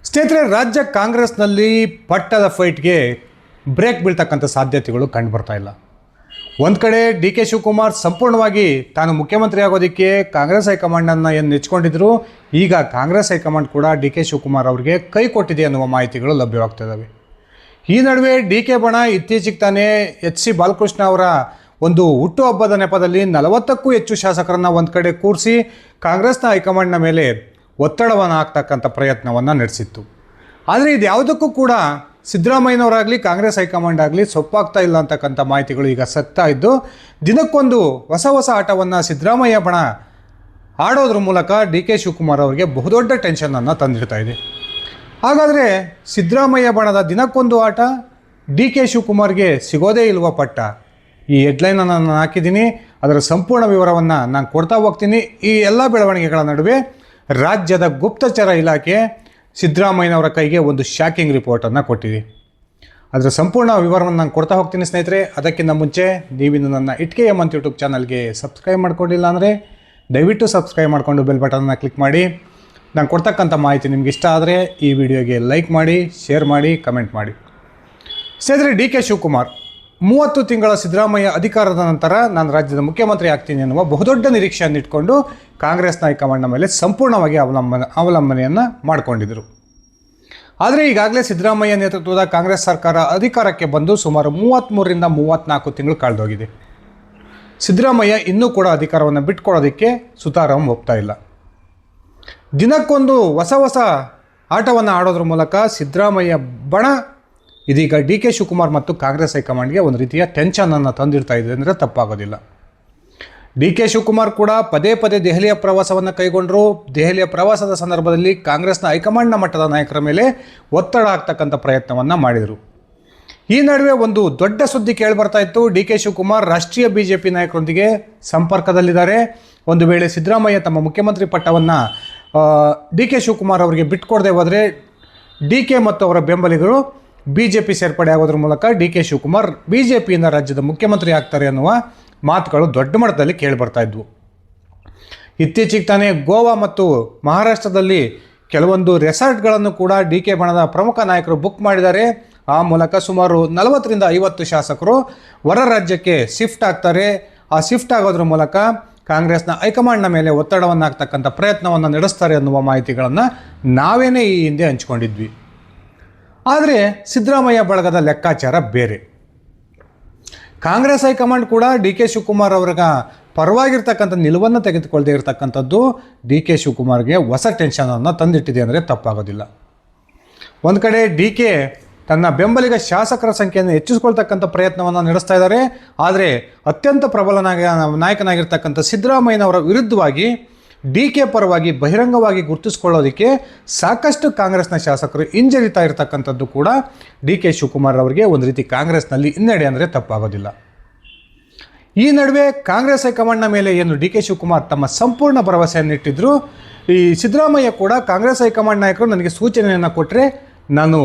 ಸ್ನೇಹಿತರೆ, ರಾಜ್ಯ ಕಾಂಗ್ರೆಸ್ನಲ್ಲಿ ಪಟ್ಟದ ಫೈಟ್ಗೆ ಬ್ರೇಕ್ ಬೀಳ್ತಕ್ಕಂಥ ಸಾಧ್ಯತೆಗಳು ಕಂಡುಬರ್ತಾ ಇಲ್ಲ. ಒಂದು ಕಡೆ ಡಿ ಕೆ ಶಿವಕುಮಾರ್ ಸಂಪೂರ್ಣವಾಗಿ ತಾನು ಮುಖ್ಯಮಂತ್ರಿ ಆಗೋದಕ್ಕೆ ಕಾಂಗ್ರೆಸ್ ಹೈಕಮಾಂಡನ್ನು ಏನು ನೆಚ್ಕೊಂಡಿದ್ರು, ಈಗ ಕಾಂಗ್ರೆಸ್ ಹೈಕಮಾಂಡ್ ಕೂಡ ಡಿ ಕೆ ಶಿವಕುಮಾರ್ ಅವರಿಗೆ ಕೈ ಕೊಟ್ಟಿದೆ ಅನ್ನುವ ಮಾಹಿತಿಗಳು ಲಭ್ಯವಾಗ್ತಿದ್ದಾವೆ. ಈ ನಡುವೆ ಡಿ ಕೆ ಬಣ ಇತ್ತೀಚೆಗೆ ತಾನೇ ಎಚ್ ಸಿ ಬಾಲಕೃಷ್ಣ ಅವರ ಒಂದು ಹುಟ್ಟುಹಬ್ಬದ ನೆಪದಲ್ಲಿ 40ಕ್ಕೂ ಹೆಚ್ಚು ಶಾಸಕರನ್ನು ಒಂದು ಕಡೆ ಕೂರಿಸಿ ಕಾಂಗ್ರೆಸ್ನ ಹೈಕಮಾಂಡ್ನ ಮೇಲೆ ಒತ್ತಡವನ್ನು ಹಾಕ್ತಕ್ಕಂಥ ಪ್ರಯತ್ನವನ್ನು ನಡೆಸಿತ್ತು. ಆದರೆ ಇದು ಯಾವುದಕ್ಕೂ ಕೂಡ ಸಿದ್ದರಾಮಯ್ಯನವರಾಗಲಿ ಕಾಂಗ್ರೆಸ್ ಹೈಕಮಾಂಡ್ ಆಗಲಿ ಸೊಪ್ಪಾಗ್ತಾ ಇಲ್ಲ ಅಂತಕ್ಕಂಥ ಮಾಹಿತಿಗಳು ಈಗ ಸತ್ತಾ ಇದ್ದು, ದಿನಕ್ಕೊಂದು ಹೊಸ ಆಟವನ್ನು ಸಿದ್ದರಾಮಯ್ಯ ಬಣ ಆಡೋದ್ರ ಮೂಲಕ ಡಿ ಕೆ ಶಿವಕುಮಾರ್ ಅವರಿಗೆ ಬಹುದೊಡ್ಡ ಟೆನ್ಷನನ್ನು ತಂದಿಡ್ತಾ ಇದೆ. ಹಾಗಾದರೆ ಸಿದ್ದರಾಮಯ್ಯ ಬಣದ ದಿನಕ್ಕೊಂದು ಆಟ ಡಿ ಕೆ ಶಿವಕುಮಾರ್ಗೆ ಸಿಗೋದೇ ಇಲ್ವ ಪಟ್ಟ? ಈ ಹೆಡ್ಲೈನನ್ನು ನಾನು ಹಾಕಿದ್ದೀನಿ, ಅದರ ಸಂಪೂರ್ಣ ವಿವರವನ್ನು ನಾನು ಕೊಡ್ತಾ ಹೋಗ್ತೀನಿ. ಈ ಎಲ್ಲ ಬೆಳವಣಿಗೆಗಳ ನಡುವೆ ರಾಜ್ಯದ ಗುಪ್ತಚರ ಇಲಾಖೆ ಸಿದ್ದರಾಮಯ್ಯನವರ ಕೈಗೆ ಒಂದು ಶಾಕಿಂಗ್ ರಿಪೋರ್ಟನ್ನು ಕೊಟ್ಟಿದೆ. ಅದರ ಸಂಪೂರ್ಣ ವಿವರವನ್ನು ನಾನು ಕೊಡ್ತಾ ಹೋಗ್ತೀನಿ ಸ್ನೇಹಿತರೆ. ಅದಕ್ಕಿಂತ ಮುಂಚೆ ನೀವಿನ್ನು ನನ್ನ ಇಟ್ಕೆ ಎಮ್ ಅಂತ ಯೂಟ್ಯೂಬ್ ಚಾನಲ್ಗೆ ಸಬ್ಸ್ಕ್ರೈಬ್ ಮಾಡ್ಕೊಂಡಿಲ್ಲ ಅಂದರೆ ದಯವಿಟ್ಟು ಸಬ್ಸ್ಕ್ರೈಬ್ ಮಾಡಿಕೊಂಡು ಬೆಲ್ ಬಟನ್ನ ಕ್ಲಿಕ್ ಮಾಡಿ. ನಾನು ಕೊಡ್ತಕ್ಕಂಥ ಮಾಹಿತಿ ನಿಮ್ಗೆ ಇಷ್ಟ ಆದರೆ ಈ ವಿಡಿಯೋಗೆ ಲೈಕ್ ಮಾಡಿ, ಶೇರ್ ಮಾಡಿ, ಕಮೆಂಟ್ ಮಾಡಿ. ಸ್ನೇಹಿತರೆ, ಡಿ ಕೆ ಶಿವಕುಮಾರ್ 30 ತಿಂಗಳ ಸಿದ್ದರಾಮಯ್ಯ ಅಧಿಕಾರದ ನಂತರ ನಾನು ರಾಜ್ಯದ ಮುಖ್ಯಮಂತ್ರಿ ಆಗ್ತೀನಿ ಎನ್ನುವ ಬಹುದೊಡ್ಡ ನಿರೀಕ್ಷೆಯನ್ನು ಇಟ್ಕೊಂಡು ಕಾಂಗ್ರೆಸ್ನ ಹೈಕಮಾಂಡ್ನ ಮೇಲೆ ಸಂಪೂರ್ಣವಾಗಿ ಅವಲಂಬನೆಯನ್ನು ಮಾಡಿಕೊಂಡಿದ್ದರು. ಆದರೆ ಈಗಾಗಲೇ ಸಿದ್ದರಾಮಯ್ಯ ನೇತೃತ್ವದ ಕಾಂಗ್ರೆಸ್ ಸರ್ಕಾರ ಅಧಿಕಾರಕ್ಕೆ ಬಂದು ಸುಮಾರು 33ರಿಂದ 34 ತಿಂಗಳು ಕಳೆದೋಗಿದೆ. ಸಿದ್ದರಾಮಯ್ಯ ಇನ್ನೂ ಕೂಡ ಅಧಿಕಾರವನ್ನು ಬಿಟ್ಕೊಡೋದಕ್ಕೆ ಸುತಾರಾಮ್ ಒಪ್ತಾ ಇಲ್ಲ. ದಿನಕ್ಕೊಂದು ಹೊಸ ಆಟವನ್ನು ಆಡೋದ್ರ ಮೂಲಕ ಸಿದ್ದರಾಮಯ್ಯ ಬಣ ಇದೀಗ ಡಿ ಕೆ ಶಿವಕುಮಾರ್ ಮತ್ತು ಕಾಂಗ್ರೆಸ್ ಹೈಕಮಾಂಡ್ಗೆ ಒಂದು ರೀತಿಯ ಟೆನ್ಷನನ್ನು ತಂದಿಡ್ತಾ ಇದೆ ಅಂದರೆ ತಪ್ಪಾಗೋದಿಲ್ಲ. ಡಿ ಕೆ ಶಿವಕುಮಾರ್ ಕೂಡ ಪದೇ ದೆಹಲಿಯ ಪ್ರವಾಸವನ್ನು ಕೈಗೊಂಡರು. ದೆಹಲಿಯ ಪ್ರವಾಸದ ಸಂದರ್ಭದಲ್ಲಿ ಕಾಂಗ್ರೆಸ್ನ ಹೈಕಮಾಂಡ್ನ ಮಟ್ಟದ ನಾಯಕರ ಮೇಲೆ ಒತ್ತಡ ಹಾಕ್ತಕ್ಕಂಥ ಪ್ರಯತ್ನವನ್ನು ಮಾಡಿದರು. ಈ ನಡುವೆ ಒಂದು ದೊಡ್ಡ ಸುದ್ದಿ ಕೇಳಿಬರ್ತಾ ಇತ್ತು. ಡಿ ಕೆ ಶಿವಕುಮಾರ್ ರಾಷ್ಟ್ರೀಯ BJP ನಾಯಕರೊಂದಿಗೆ ಸಂಪರ್ಕದಲ್ಲಿದ್ದಾರೆ. ಒಂದು ವೇಳೆ ಸಿದ್ದರಾಮಯ್ಯ ತಮ್ಮ ಮುಖ್ಯಮಂತ್ರಿ ಪಟ್ಟವನ್ನು ಡಿ ಕೆ ಶಿವಕುಮಾರ್ ಅವರಿಗೆ ಬಿಟ್ಕೊಡದೆ ಹೋದರೆ ಡಿ ಕೆ ಮತ್ತು ಅವರ ಬೆಂಬಲಿಗರು BJP ಸೇರ್ಪಡೆ ಆಗೋದ್ರ ಮೂಲಕ ಡಿ ಕೆ ಶಿವಕುಮಾರ್ BJPಯಿಂದ ರಾಜ್ಯದ ಮುಖ್ಯಮಂತ್ರಿ ಆಗ್ತಾರೆ ಅನ್ನುವ ಮಾತುಗಳು ದೊಡ್ಡ ಮಟ್ಟದಲ್ಲಿ ಕೇಳಿಬರ್ತಾ ಇದ್ವು. ಇತ್ತೀಚೆಗೆ ತಾನೇ ಗೋವಾ ಮತ್ತು ಮಹಾರಾಷ್ಟ್ರದಲ್ಲಿ ಕೆಲವೊಂದು ರೆಸಾರ್ಟ್ಗಳನ್ನು ಕೂಡ ಡಿ ಕೆ ಬಣದ ಪ್ರಮುಖ ನಾಯಕರು ಬುಕ್ ಮಾಡಿದ್ದಾರೆ. ಆ ಮೂಲಕ ಸುಮಾರು 40ರಿಂದ 50 ಶಾಸಕರು ಹೊರ ರಾಜ್ಯಕ್ಕೆ ಶಿಫ್ಟ್ ಆಗ್ತಾರೆ. ಆ ಶಿಫ್ಟ್ ಆಗೋದ್ರ ಮೂಲಕ ಕಾಂಗ್ರೆಸ್ನ ಹೈಕಮಾಂಡ್ನ ಮೇಲೆ ಒತ್ತಡವನ್ನು ಹಾಕ್ತಕ್ಕಂಥ ಪ್ರಯತ್ನವನ್ನು ನಡೆಸ್ತಾರೆ ಅನ್ನುವ ಮಾಹಿತಿಗಳನ್ನು ನಾವೇನೇ ಈ ಹಿಂದೆ ಹಂಚ್ಕೊಂಡಿದ್ವಿ. ಆದರೆ ಸಿದ್ದರಾಮಯ್ಯ ಬಳಗದ ಲೆಕ್ಕಾಚಾರ ಬೇರೆ. ಕಾಂಗ್ರೆಸ್ ಹೈಕಮಾಂಡ್ ಕೂಡ ಡಿ ಕೆ ಶಿವಕುಮಾರ್ ಅವರ ಪರವಾಗಿರ್ತಕ್ಕಂಥ ನಿಲುವನ್ನು ತೆಗೆದುಕೊಳ್ಳದೆ ಇರತಕ್ಕಂಥದ್ದು ಡಿ ಕೆ ಶಿವಕುಮಾರ್ಗೆ ಹೊಸ ಟೆನ್ಷನನ್ನು ತಂದಿಟ್ಟಿದೆ ಅಂದರೆ ತಪ್ಪಾಗೋದಿಲ್ಲ. ಒಂದು ಕಡೆ ಡಿ ಕೆ ತನ್ನ ಬೆಂಬಲಿಗ ಶಾಸಕರ ಸಂಖ್ಯೆಯನ್ನು ಹೆಚ್ಚಿಸ್ಕೊಳ್ತಕ್ಕಂಥ ಪ್ರಯತ್ನವನ್ನು ನಡೆಸ್ತಾ ಇದ್ದಾರೆ. ಆದರೆ ಅತ್ಯಂತ ಪ್ರಬಲ ನಾಯಕನಾಗಿರ್ತಕ್ಕಂಥ ಸಿದ್ದರಾಮಯ್ಯನವರ ವಿರುದ್ಧವಾಗಿ ಡಿ ಕೆ ಪರವಾಗಿ ಬಹಿರಂಗವಾಗಿ ಗುರುತಿಸ್ಕೊಳ್ಳೋದಕ್ಕೆ ಸಾಕಷ್ಟು ಕಾಂಗ್ರೆಸ್ನ ಶಾಸಕರು ಹಿಂಜರಿತಾ ಇರತಕ್ಕಂಥದ್ದು ಕೂಡ ಡಿ ಕೆ ಶಿವಕುಮಾರ್ ಅವರಿಗೆ ಒಂದು ರೀತಿ ಕಾಂಗ್ರೆಸ್ನಲ್ಲಿ ಹಿನ್ನಡೆ ಅಂದರೆ ತಪ್ಪಾಗೋದಿಲ್ಲ. ಈ ನಡುವೆ ಕಾಂಗ್ರೆಸ್ ಹೈಕಮಾಂಡ್ನ ಮೇಲೆ ಏನು ಡಿ ಕೆ ಶಿವಕುಮಾರ್ ತಮ್ಮ ಸಂಪೂರ್ಣ ಭರವಸೆಯನ್ನಿಟ್ಟಿದ್ರು, ಈ ಸಿದ್ದರಾಮಯ್ಯ ಕೂಡ ಕಾಂಗ್ರೆಸ್ ಹೈಕಮಾಂಡ್ ನಾಯಕರು ನನಗೆ ಸೂಚನೆಯನ್ನು ಕೊಟ್ಟರೆ ನಾನು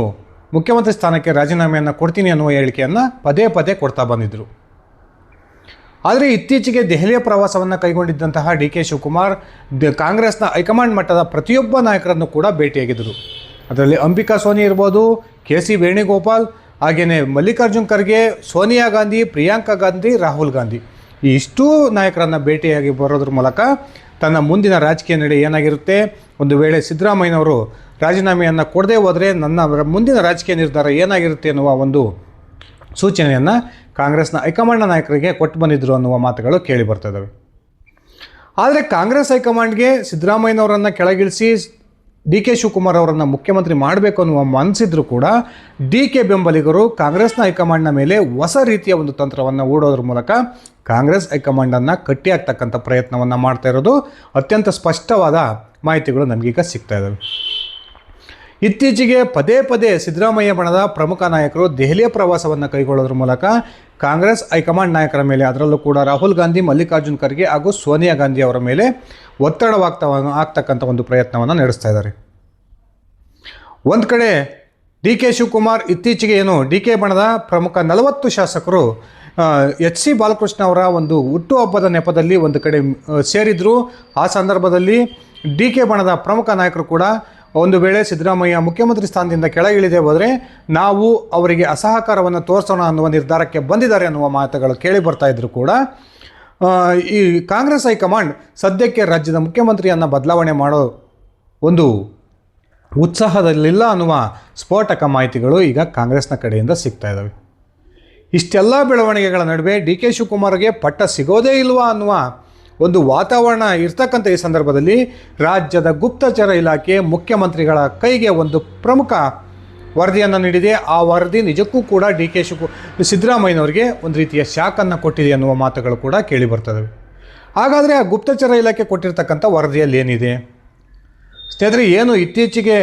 ಮುಖ್ಯಮಂತ್ರಿ ಸ್ಥಾನಕ್ಕೆ ರಾಜೀನಾಮೆಯನ್ನು ಕೊಡ್ತೀನಿ ಅನ್ನುವ ಹೇಳಿಕೆಯನ್ನು ಪದೇ ಕೊಡ್ತಾ ಬಂದಿದ್ದರು. ಆದರೆ ಇತ್ತೀಚೆಗೆ ದೆಹಲಿಯ ಪ್ರವಾಸವನ್ನು ಕೈಗೊಂಡಿದ್ದಂತಹ ಡಿ ಕೆ ಶಿವಕುಮಾರ್ ಕಾಂಗ್ರೆಸ್ನ ಹೈಕಮಾಂಡ್ ಮಟ್ಟದ ಪ್ರತಿಯೊಬ್ಬ ನಾಯಕರನ್ನು ಕೂಡ ಭೇಟಿಯಾಗಿದ್ದರು. ಅದರಲ್ಲಿ ಅಂಬಿಕಾ ಸೋನಿ ಇರ್ಬೋದು, KC ವೇಣುಗೋಪಾಲ್, ಹಾಗೆಯೇ ಮಲ್ಲಿಕಾರ್ಜುನ್ ಖರ್ಗೆ, ಸೋನಿಯಾ ಗಾಂಧಿ, ಪ್ರಿಯಾಂಕಾ ಗಾಂಧಿ, ರಾಹುಲ್ ಗಾಂಧಿ, ಈ ಇಷ್ಟೂ ನಾಯಕರನ್ನು ಭೇಟಿಯಾಗಿ ಬರೋದ್ರ ಮೂಲಕ ತನ್ನ ಮುಂದಿನ ರಾಜಕೀಯ ನಡೆ ಏನಾಗಿರುತ್ತೆ, ಒಂದು ವೇಳೆ ಸಿದ್ದರಾಮಯ್ಯನವರು ರಾಜೀನಾಮೆಯನ್ನು ಕೊಡದೇ ಹೋದರೆ ನನ್ನ ಮುಂದಿನ ರಾಜಕೀಯ ನಿರ್ಧಾರ ಏನಾಗಿರುತ್ತೆ ಎನ್ನುವ ಒಂದು ಸೂಚನೆಯನ್ನು ಕಾಂಗ್ರೆಸ್ನ ಹೈಕಮಾಂಡ್ನ ನಾಯಕರಿಗೆ ಕೊಟ್ಟು ಬಂದಿದ್ದರು ಅನ್ನುವ ಮಾತುಗಳು ಕೇಳಿ ಬರ್ತದವೆ. ಆದರೆ ಕಾಂಗ್ರೆಸ್ ಹೈಕಮಾಂಡ್ಗೆ ಸಿದ್ದರಾಮಯ್ಯನವರನ್ನು ಕೆಳಗಿಳಿಸಿ ಡಿ ಕೆ ಶಿವಕುಮಾರ್ ಅವರನ್ನು ಮುಖ್ಯಮಂತ್ರಿ ಮಾಡಬೇಕು ಅನ್ನುವ ಮನಸ್ಸಿದ್ರೂ ಕೂಡ ಡಿ ಕೆ ಬೆಂಬಲಿಗರು ಕಾಂಗ್ರೆಸ್ನ ಹೈಕಮಾಂಡ್ನ ಮೇಲೆ ಹೊಸ ರೀತಿಯ ಒಂದು ತಂತ್ರವನ್ನು ಹೂಡೋದ್ರ ಮೂಲಕ ಕಾಂಗ್ರೆಸ್ ಹೈಕಮಾಂಡನ್ನು ಕಟ್ಟಿ ಹಾಕ್ತಕ್ಕಂಥ ಪ್ರಯತ್ನವನ್ನು ಮಾಡ್ತಾ ಇರೋದು ಅತ್ಯಂತ ಸ್ಪಷ್ಟವಾದ ಮಾಹಿತಿಗಳು ನಮಗೀಗ ಸಿಗ್ತಾ ಇದ್ದಾವೆ. ಇತ್ತೀಚೆಗೆ ಪದೇ ಸಿದ್ದರಾಮಯ್ಯ ಬಣದ ಪ್ರಮುಖ ನಾಯಕರು ದೆಹಲಿಯ ಪ್ರವಾಸವನ್ನು ಕೈಗೊಳ್ಳೋದ್ರ ಮೂಲಕ ಕಾಂಗ್ರೆಸ್ ಹೈಕಮಾಂಡ್ ನಾಯಕರ ಮೇಲೆ, ಅದರಲ್ಲೂ ಕೂಡ ರಾಹುಲ್ ಗಾಂಧಿ, ಮಲ್ಲಿಕಾರ್ಜುನ್ ಖರ್ಗೆ ಹಾಗೂ ಸೋನಿಯಾ ಗಾಂಧಿ ಅವರ ಮೇಲೆ ಒತ್ತಡವಾಗ್ತಕ್ಕಂಥ ಒಂದು ಪ್ರಯತ್ನವನ್ನು ನಡೆಸ್ತಾ ಇದ್ದಾರೆ. ಒಂದು ಕಡೆ ಡಿ ಕೆ ಶಿವಕುಮಾರ್ ಇತ್ತೀಚೆಗೆ ಏನು ಡಿ ಕೆ ಬಣದ ಪ್ರಮುಖ 40 ಶಾಸಕರು ಎಚ್ ಸಿ ಬಾಲಕೃಷ್ಣ ಅವರ ಒಂದು ಹುಟ್ಟುಹಬ್ಬದ ನೆಪದಲ್ಲಿ ಒಂದು ಕಡೆ ಸೇರಿದ್ರು. ಆ ಸಂದರ್ಭದಲ್ಲಿ ಡಿ ಕೆ ಬಣದ ಪ್ರಮುಖ ನಾಯಕರು ಕೂಡ ಒಂದು ವೇಳೆ ಸಿದ್ದರಾಮಯ್ಯ ಮುಖ್ಯಮಂತ್ರಿ ಸ್ಥಾನದಿಂದ ಕೆಳಗಿಳಿದೇ ಹೋದರೆ ನಾವು ಅವರಿಗೆ ಅಸಹಕಾರವನ್ನು ತೋರಿಸೋಣ ಅನ್ನುವ ನಿರ್ಧಾರಕ್ಕೆ ಬಂದಿದ್ದಾರೆ ಅನ್ನುವ ಮಾತುಗಳು ಕೇಳಿ ಬರ್ತಾ ಇದ್ರು ಕೂಡ ಈ ಕಾಂಗ್ರೆಸ್ ಹೈಕಮಾಂಡ್ ಸದ್ಯಕ್ಕೆ ರಾಜ್ಯದ ಮುಖ್ಯಮಂತ್ರಿಯನ್ನು ಬದಲಾವಣೆ ಮಾಡೋ ಒಂದು ಉತ್ಸಾಹದಲ್ಲಿಲ್ಲ ಅನ್ನುವ ಸ್ಫೋಟಕ ಮಾಹಿತಿಗಳು ಈಗ ಕಾಂಗ್ರೆಸ್ನ ಕಡೆಯಿಂದ ಸಿಗ್ತಾ ಇದ್ದಾವೆ. ಇಷ್ಟೆಲ್ಲ ಬೆಳವಣಿಗೆಗಳ ನಡುವೆ ಡಿ ಕೆ ಶಿವಕುಮಾರ್ಗೆ ಪಟ್ಟ ಸಿಗೋದೇ ಇಲ್ವಾ ಅನ್ನುವ ಒಂದು ವಾತಾವರಣ ಇರ್ತಕ್ಕಂಥ ಈ ಸಂದರ್ಭದಲ್ಲಿ ರಾಜ್ಯದ ಗುಪ್ತಚರ ಇಲಾಖೆ ಮುಖ್ಯಮಂತ್ರಿಗಳ ಕೈಗೆ ಒಂದು ಪ್ರಮುಖ ವರದಿಯನ್ನು ನೀಡಿದೆ. ಆ ವರದಿ ನಿಜಕ್ಕೂ ಕೂಡ ಡಿ ಕೆ ಸಿದ್ದರಾಮಯ್ಯನವರಿಗೆ ಒಂದು ರೀತಿಯ ಶಾಕನ್ನು ಕೊಟ್ಟಿದೆ ಅನ್ನುವ ಮಾತುಗಳು ಕೂಡ ಕೇಳಿ ಬರ್ತವೆ. ಹಾಗಾದರೆ ಆ ಗುಪ್ತಚರ ಇಲಾಖೆ ಕೊಟ್ಟಿರ್ತಕ್ಕಂಥ ವರದಿಯಲ್ಲಿ ಏನಿದೆ ಸ್ನೇಹಿತರೆ? ಏನು ಇತ್ತೀಚೆಗೆ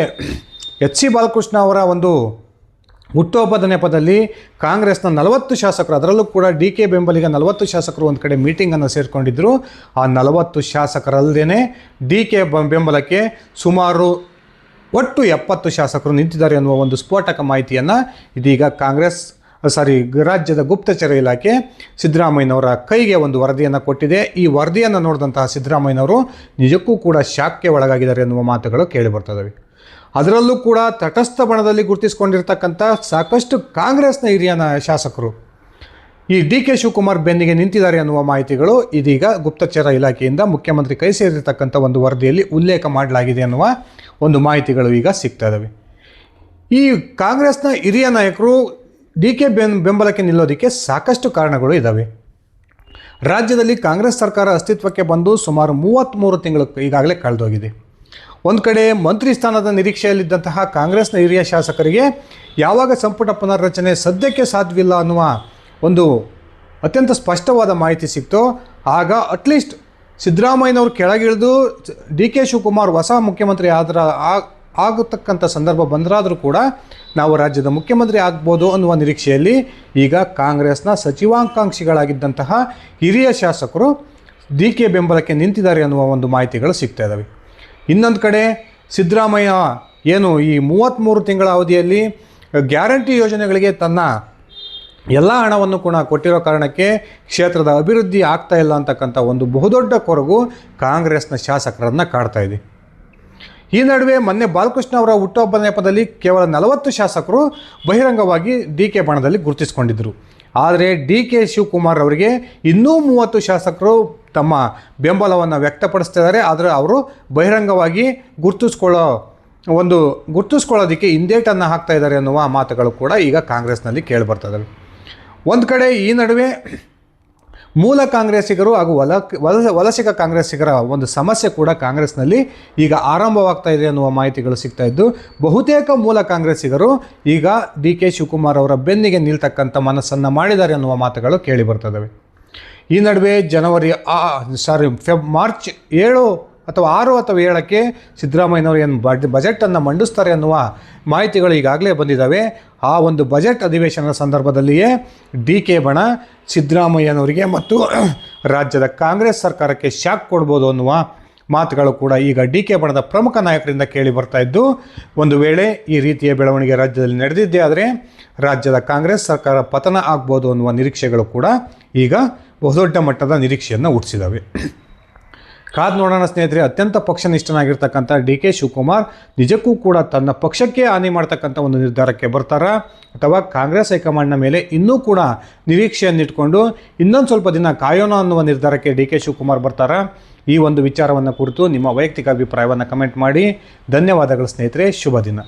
ಎಚ್ ಸಿ ಬಾಲಕೃಷ್ಣ ಅವರ ಒಂದು ಹುಟ್ಟುಹಬ್ಬದ ನೆಪದಲ್ಲಿ ಕಾಂಗ್ರೆಸ್ನ 40 ಶಾಸಕರು, ಅದರಲ್ಲೂ ಕೂಡ ಡಿ ಕೆ ಬೆಂಬಲಿಗ 40 ಶಾಸಕರು ಒಂದು ಕಡೆ ಮೀಟಿಂಗನ್ನು ಸೇರಿಕೊಂಡಿದ್ದರು. ಆ 40 ಶಾಸಕರಲ್ಲದೇ ಡಿ ಕೆ ಬೆಂಬಲಕ್ಕೆ ಸುಮಾರು ಒಟ್ಟು 70 ಶಾಸಕರು ನಿಂತಿದ್ದಾರೆ ಅನ್ನುವ ಒಂದು ಸ್ಫೋಟಕ ಮಾಹಿತಿಯನ್ನು ಇದೀಗ ರಾಜ್ಯದ ಗುಪ್ತಚರ ಇಲಾಖೆ ಸಿದ್ದರಾಮಯ್ಯನವರ ಕೈಗೆ ಒಂದು ವರದಿಯನ್ನು ಕೊಟ್ಟಿದೆ. ಈ ವರದಿಯನ್ನು ನೋಡಿದಂತಹ ಸಿದ್ದರಾಮಯ್ಯನವರು ನಿಜಕ್ಕೂ ಕೂಡ ಶಾಕ್ಗೆ ಒಳಗಾಗಿದ್ದಾರೆ ಎನ್ನುವ ಮಾತುಗಳು ಕೇಳಿಬರ್ತವೆ. ಅದರಲ್ಲೂ ಕೂಡ ತಟಸ್ಥ ಬಣದಲ್ಲಿ ಗುರುತಿಸಿಕೊಂಡಿರ್ತಕ್ಕಂಥ ಸಾಕಷ್ಟು ಕಾಂಗ್ರೆಸ್ನ ಹಿರಿಯ ಶಾಸಕರು ಈ ಡಿ ಕೆ ಶಿವಕುಮಾರ್ ಬೆನ್ನಿಗೆ ನಿಂತಿದ್ದಾರೆ ಅನ್ನುವ ಮಾಹಿತಿಗಳು ಇದೀಗ ಗುಪ್ತಚರ ಇಲಾಖೆಯಿಂದ ಮುಖ್ಯಮಂತ್ರಿ ಕೈ ಸೇರಿರ್ತಕ್ಕಂಥ ಒಂದು ವರದಿಯಲ್ಲಿ ಉಲ್ಲೇಖ ಮಾಡಲಾಗಿದೆ ಅನ್ನುವ ಒಂದು ಮಾಹಿತಿಗಳು ಈಗ ಸಿಗ್ತಾ ಇದ್ದಾವೆ. ಈ ಕಾಂಗ್ರೆಸ್ನ ಹಿರಿಯ ನಾಯಕರು ಡಿ ಕೆ ಬೆಂಬಲಕ್ಕೆ ನಿಲ್ಲೋದಕ್ಕೆ ಸಾಕಷ್ಟು ಕಾರಣಗಳು ಇದ್ದಾವೆ. ರಾಜ್ಯದಲ್ಲಿ ಕಾಂಗ್ರೆಸ್ ಸರ್ಕಾರ ಅಸ್ತಿತ್ವಕ್ಕೆ ಬಂದು ಸುಮಾರು 33 ತಿಂಗಳು ಈಗಾಗಲೇ ಕಳೆದೋಗಿದೆ. ಒಂದು ಕಡೆ ಮಂತ್ರಿ ಸ್ಥಾನದ ನಿರೀಕ್ಷೆಯಲ್ಲಿದ್ದಂತಹ ಕಾಂಗ್ರೆಸ್ನ ಹಿರಿಯ ಶಾಸಕರಿಗೆ ಯಾವಾಗ ಸಂಪುಟ ಪುನರ್ರಚನೆ ಸದ್ಯಕ್ಕೆ ಸಾಧ್ಯವಿಲ್ಲ ಅನ್ನುವ ಒಂದು ಅತ್ಯಂತ ಸ್ಪಷ್ಟವಾದ ಮಾಹಿತಿ ಸಿಕ್ತೋ ಆಗ ಅಟ್ಲೀಸ್ಟ್ ಸಿದ್ದರಾಮಯ್ಯನವರು ಕೆಳಗಿಳಿದು ಡಿ ಕೆ ಶಿವಕುಮಾರ್ ಹೊಸ ಮುಖ್ಯಮಂತ್ರಿ ಆಗತಕ್ಕಂಥ ಸಂದರ್ಭ ಬಂದರಾದರೂ ಕೂಡ ನಾವು ರಾಜ್ಯದ ಮುಖ್ಯಮಂತ್ರಿ ಆಗ್ಬೋದು ಅನ್ನುವ ನಿರೀಕ್ಷೆಯಲ್ಲಿ ಈಗ ಕಾಂಗ್ರೆಸ್ನ ಸಚಿವಾಕಾಂಕ್ಷಿಗಳಾಗಿದ್ದಂತಹ ಹಿರಿಯ ಶಾಸಕರು ಡಿ ಕೆ ಬೆಂಬಲಕ್ಕೆ ನಿಂತಿದ್ದಾರೆ ಅನ್ನುವ ಒಂದು ಮಾಹಿತಿಗಳು ಸಿಗ್ತಾ ಇದ್ದಾವೆ. ಇನ್ನೊಂದು ಕಡೆ ಸಿದ್ದರಾಮಯ್ಯ ಏನು ಈ 33 ತಿಂಗಳ ಅವಧಿಯಲ್ಲಿ ಗ್ಯಾರಂಟಿ ಯೋಜನೆಗಳಿಗೆ ತನ್ನ ಎಲ್ಲ ಹಣವನ್ನು ಕೂಡ ಕೊಟ್ಟಿರೋ ಕಾರಣಕ್ಕೆ ಕ್ಷೇತ್ರದ ಅಭಿವೃದ್ಧಿ ಆಗ್ತಾ ಇಲ್ಲ ಅಂತಕ್ಕಂಥ ಒಂದು ಬಹುದೊಡ್ಡ ಕೊರಗು ಕಾಂಗ್ರೆಸ್ನ ಶಾಸಕರನ್ನು ಕಾಡ್ತಾ ಇದೆ. ಈ ನಡುವೆ ಮೊನ್ನೆ ಬಾಲಕೃಷ್ಣ ಅವರ ಹುಟ್ಟುಹಬ್ಬದ ನೆಪದಲ್ಲಿ ಕೇವಲ 40 ಶಾಸಕರು ಬಹಿರಂಗವಾಗಿ ಡಿ ಕೆ ಬಣದಲ್ಲಿ ಗುರುತಿಸಿಕೊಂಡಿದ್ದರು. ಆದರೆ ಡಿ ಕೆ ಶಿವಕುಮಾರ್ ಅವರಿಗೆ ಇನ್ನೂ 30 ಶಾಸಕರು ತಮ್ಮ ಬೆಂಬಲವನ್ನು ವ್ಯಕ್ತಪಡಿಸ್ತಿದ್ದಾರೆ. ಆದರೆ ಅವರು ಬಹಿರಂಗವಾಗಿ ಗುರುತಿಸ್ಕೊಳ್ಳೋದಕ್ಕೆ ಹಿಂದೇಟನ್ನು ಹಾಕ್ತಾ ಇದ್ದಾರೆ ಅನ್ನುವ ಮಾತುಗಳು ಕೂಡ ಈಗ ಕಾಂಗ್ರೆಸ್ನಲ್ಲಿ ಕೇಳಿಬರ್ತವೆ. ಒಂದು ಕಡೆ ಈ ನಡುವೆ ಮೂಲ ಕಾಂಗ್ರೆಸ್ಸಿಗರು ಹಾಗೂ ವಲಸಿಗ ಕಾಂಗ್ರೆಸ್ಸಿಗರ ಒಂದು ಸಮಸ್ಯೆ ಕೂಡ ಕಾಂಗ್ರೆಸ್ನಲ್ಲಿ ಈಗ ಆರಂಭವಾಗ್ತಾ ಇದೆ ಅನ್ನುವ ಮಾಹಿತಿಗಳು ಸಿಗ್ತಾ ಇದ್ದು, ಬಹುತೇಕ ಮೂಲ ಕಾಂಗ್ರೆಸ್ಸಿಗರು ಈಗ ಡಿ ಕೆ ಶಿವಕುಮಾರ್ ಅವರ ಬೆನ್ನಿಗೆ ನಿಲ್ತಕ್ಕಂಥ ಮನಸ್ಸನ್ನು ಮಾಡಿದ್ದಾರೆ ಅನ್ನುವ ಮಾತುಗಳು ಕೇಳಿ ಬರ್ತವೆ. ಈ ನಡುವೆ ಮಾರ್ಚ್ 7 ಅಥವಾ 6 ಅಥವಾ 7ಕ್ಕೆ ಸಿದ್ದರಾಮಯ್ಯನವರು ಏನು ಬಜೆಟನ್ನು ಮಂಡಿಸ್ತಾರೆ ಅನ್ನುವ ಮಾಹಿತಿಗಳು ಈಗಾಗಲೇ ಬಂದಿದ್ದಾವೆ. ಆ ಒಂದು ಬಜೆಟ್ ಅಧಿವೇಶನದ ಸಂದರ್ಭದಲ್ಲಿಯೇ ಡಿ ಕೆ ಬಣ ಸಿದ್ದರಾಮಯ್ಯನವರಿಗೆ ಮತ್ತು ರಾಜ್ಯದ ಕಾಂಗ್ರೆಸ್ ಸರ್ಕಾರಕ್ಕೆ ಶಾಕ್ ಕೊಡ್ಬೋದು ಅನ್ನುವ ಮಾತುಗಳು ಕೂಡ ಈಗ ಡಿ ಕೆ ಬಣದ ಪ್ರಮುಖ ನಾಯಕರಿಂದ ಕೇಳಿ ಬರ್ತಾ ಇದ್ದು, ಒಂದು ವೇಳೆ ಈ ರೀತಿಯ ಬೆಳವಣಿಗೆ ರಾಜ್ಯದಲ್ಲಿ ನಡೆದಿದ್ದೇ ಆದರೆ ರಾಜ್ಯದ ಕಾಂಗ್ರೆಸ್ ಸರ್ಕಾರ ಪತನ ಆಗ್ಬೋದು ಅನ್ನುವ ನಿರೀಕ್ಷೆಗಳು ಕೂಡ ಈಗ ಬಹುದೊಡ್ಡ ಮಟ್ಟದ ನಿರೀಕ್ಷೆಯನ್ನು ಹುಟ್ಟಿಸಿದ್ದಾವೆ. ಕಾದು ನೋಡೋಣ ಸ್ನೇಹಿತರೆ. ಅತ್ಯಂತ ಪಕ್ಷನಿಷ್ಠನಾಗಿರ್ತಕ್ಕಂಥ ಡಿ ಕೆ ಶಿವಕುಮಾರ್ ನಿಜಕ್ಕೂ ಕೂಡ ತನ್ನ ಪಕ್ಷಕ್ಕೆ ಹಾನಿ ಮಾಡ್ತಕ್ಕಂಥ ಒಂದು ನಿರ್ಧಾರಕ್ಕೆ ಬರ್ತಾರಾ ಅಥವಾ ಕಾಂಗ್ರೆಸ್ ಹೈಕಮಾಂಡ್ನ ಮೇಲೆ ಇನ್ನೂ ಕೂಡ ನಿರೀಕ್ಷೆಯನ್ನಿಟ್ಕೊಂಡು ಇನ್ನೊಂದು ಸ್ವಲ್ಪ ದಿನ ಕಾಯೋಣ ಅನ್ನುವ ನಿರ್ಧಾರಕ್ಕೆ ಡಿ ಕೆ ಶಿವಕುಮಾರ್ ಬರ್ತಾರಾ? ಈ ಒಂದು ವಿಚಾರವನ್ನು ಕುರಿತು ನಿಮ್ಮ ವೈಯಕ್ತಿಕ ಅಭಿಪ್ರಾಯವನ್ನು ಕಮೆಂಟ್ ಮಾಡಿ. ಧನ್ಯವಾದಗಳು ಸ್ನೇಹಿತರೆ. ಶುಭ ದಿನ.